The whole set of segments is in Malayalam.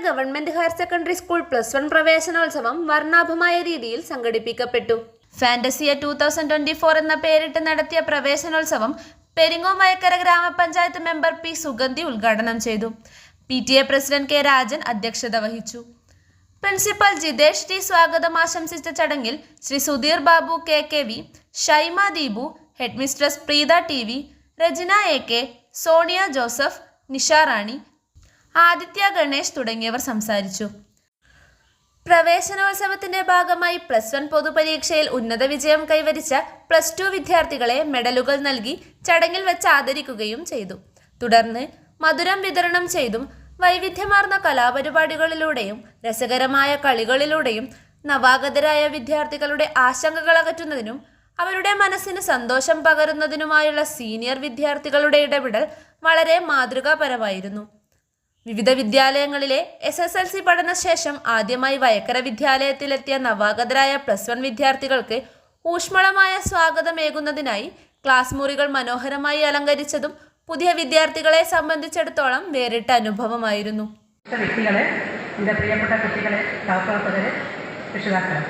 ഗവൺമെന്റ് ഹയർ സെക്കൻഡറി സ്കൂൾ +1 പ്രവേശനോത്സവം വർണ്ണാഭമായ രീതിയിൽ സംഘടിപ്പിക്കപ്പെട്ടു. ഫാന്റസിയ 2024 എന്ന പേരിട്ട് നടത്തിയ പ്രവേശനോത്സവം പെരിങ്ങോം വയക്കര ഗ്രാമപഞ്ചായത്ത് മെമ്പർ പി സുഗന്ധി ഉദ്ഘാടനം ചെയ്തു. PTA പ്രസിഡന്റ് കെ രാജൻ അധ്യക്ഷത വഹിച്ചു. പ്രിൻസിപ്പൽ ജിതേഷ് ടി സ്വാഗതം ആശംസിച്ച ചടങ്ങിൽ Shri Sudheer Babu KKV, Shaima Deepu, headmistress Preetha TV, Rajana AK, Sonia Joseph, Nisha Rani, Aditya Ganesh തുടങ്ങിയവർ സംസാരിച്ചു. പ്രവേശനോത്സവത്തിന്റെ ഭാഗമായി +1 പൊതുപരീക്ഷയിൽ ഉന്നത വിജയം കൈവരിച്ച +2 വിദ്യാർത്ഥികളെ മെഡലുകൾ നൽകി ചടങ്ങിൽ വെച്ച് ആദരിക്കുകയും ചെയ്തു. തുടർന്ന് മധുരം വിതരണം ചെയ്തും വൈവിധ്യമാർന്ന കലാപരിപാടികളിലൂടെയും രസകരമായ കളികളിലൂടെയും നവാഗതരായ വിദ്യാർത്ഥികളുടെ ആശങ്കകൾ അകറ്റുന്നതിനും അവരുടെ മനസ്സിന് സന്തോഷം പകരുന്നതിനുമായുള്ള സീനിയർ വിദ്യാർത്ഥികളുടെ ഇടപെടൽ വളരെ മാതൃകാപരമായിരുന്നു. വിവിധ വിദ്യാലയങ്ങളിലെ SSLC പഠനശേഷം ആദ്യമായി വയക്കര വിദ്യാലയത്തിലെത്തിയ നവാഗതരായ +1 വിദ്യാർത്ഥികൾക്ക് ഊഷ്മളമായ സ്വാഗതമേകുന്നതിനായി ക്ലാസ് മുറികൾ മനോഹരമായി അലങ്കരിച്ചതും പുതിയ വിദ്യാർത്ഥികളെ സംബന്ധിച്ചിടത്തോളം വേറിട്ട അനുഭവമായിരുന്നു. വ്യക്തികളെ, എൻ്റെ പ്രിയപ്പെട്ട കുട്ടികളെ, സഹപ്രവർത്തകരെ, രക്ഷിതാക്കളെ,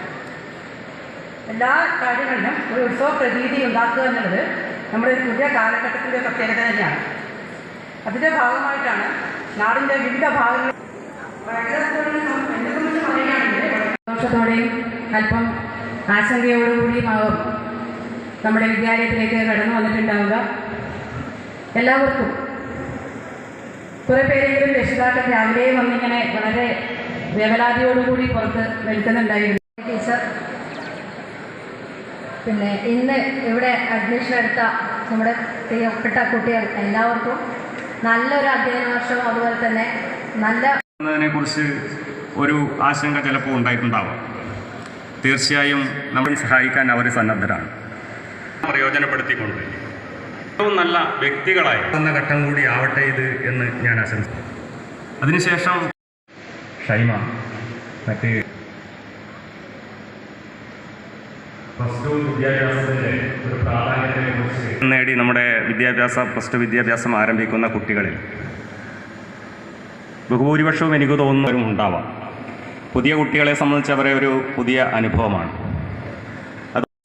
എല്ലാ കാര്യങ്ങളിലും ഒരു ഉത്സവ പ്രതീതി ഉണ്ടാക്കുക എന്നുള്ളത് നമ്മുടെ ഒരു പുതിയ കാലഘട്ടത്തിൻ്റെ പ്രത്യേകത തന്നെയാണ്. അതിൻ്റെ ഭാഗമായിട്ടാണ് നാടിൻ്റെ വിവിധ ഭാഗങ്ങളിൽ സന്തോഷത്തോടെയും അല്പം ആശങ്കയോടുകൂടിയുമാകും നമ്മുടെ വിദ്യാലയത്തിലേക്ക് കടന്നു വന്നിട്ടുണ്ടാവുക. എല്ലാവർക്കും കുറേ പേരെങ്കിലും രക്ഷിതാക്കൾ രാവിലെ വന്നിങ്ങനെ വളരെ വേവലാതിയോടുകൂടി പുറത്ത് നിൽക്കുന്നുണ്ടായിരുന്നു. ടീച്ചർ, പിന്നെ ഇന്ന് ഇവിടെ അഡ്മിഷൻ എടുത്ത നമ്മുടെ പ്രിയപ്പെട്ട കുട്ടികൾ എല്ലാവർക്കും നല്ലൊരു അധ്യയന വർഷവും അതുപോലെ തന്നെ കുറിച്ച് ഒരു ആശങ്ക ചിലപ്പോൾ ഉണ്ടായിട്ടുണ്ടാവാം. തീർച്ചയായും നമ്മളെ സഹായിക്കാൻ അവർ സന്നദ്ധരാണ്. പ്രയോജനപ്പെടുത്തിക്കൊണ്ട് ഏറ്റവും നല്ല വ്യക്തികളായി എന്ന ഘട്ടം കൂടി ആവട്ടെ ഇത് എന്ന് ഞാൻ ആശംസിക്കുന്നു. അതിനുശേഷം ഷൈമ മറ്റ് +2 വിദ്യാഭ്യാസത്തിൻ്റെ ഒരു പ്രാധാന്യത്തെക്കുറിച്ച് നേടി നമ്മുടെ +2 വിദ്യാഭ്യാസം ആരംഭിക്കുന്ന കുട്ടികളിൽ ബഹുഭൂരിപക്ഷവും എനിക്ക് തോന്നുന്നവരും ഉണ്ടാവാം. പുതിയ കുട്ടികളെ സംബന്ധിച്ച് അവരെ ഒരു പുതിയ അനുഭവമാണ്.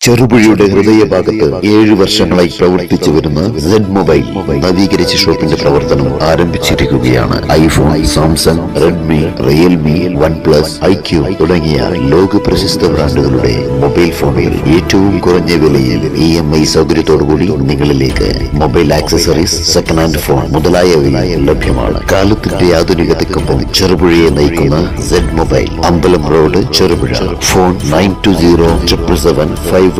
ചെറുപുഴയുടെ ഹൃദയഭാഗത്ത് 7 വർഷങ്ങളായി പ്രവർത്തിച്ചു വരുന്ന Z മൊബൈൽ നവീകരിച്ച ഷോപ്പിന്റെ പ്രവർത്തനം ആരംഭിച്ചിരിക്കുകയാണ്. iPhone, Samsung, Redmi, Realme, OnePlus, IQ തുടങ്ങിയ ലോക പ്രശസ്ത ബ്രാൻഡുകളുടെ മൊബൈൽ ഫോണുകൾ ഏറ്റവും കുറഞ്ഞ വിലയിൽ EMI സൗകര്യത്തോടുകൂടി നിങ്ങളിലേക്ക്. Mobile accessories, second hand phone മുതലായവ ലഭ്യമാണ്. കാലത്തിന്റെ ആധുനികതയ്ക്കൊപ്പം ചെറുപുഴയെ നയിക്കുന്ന Z മൊബൈൽ, അമ്പലം റോഡ്, ചെറുപുഴ. ഫോൺ 92077577.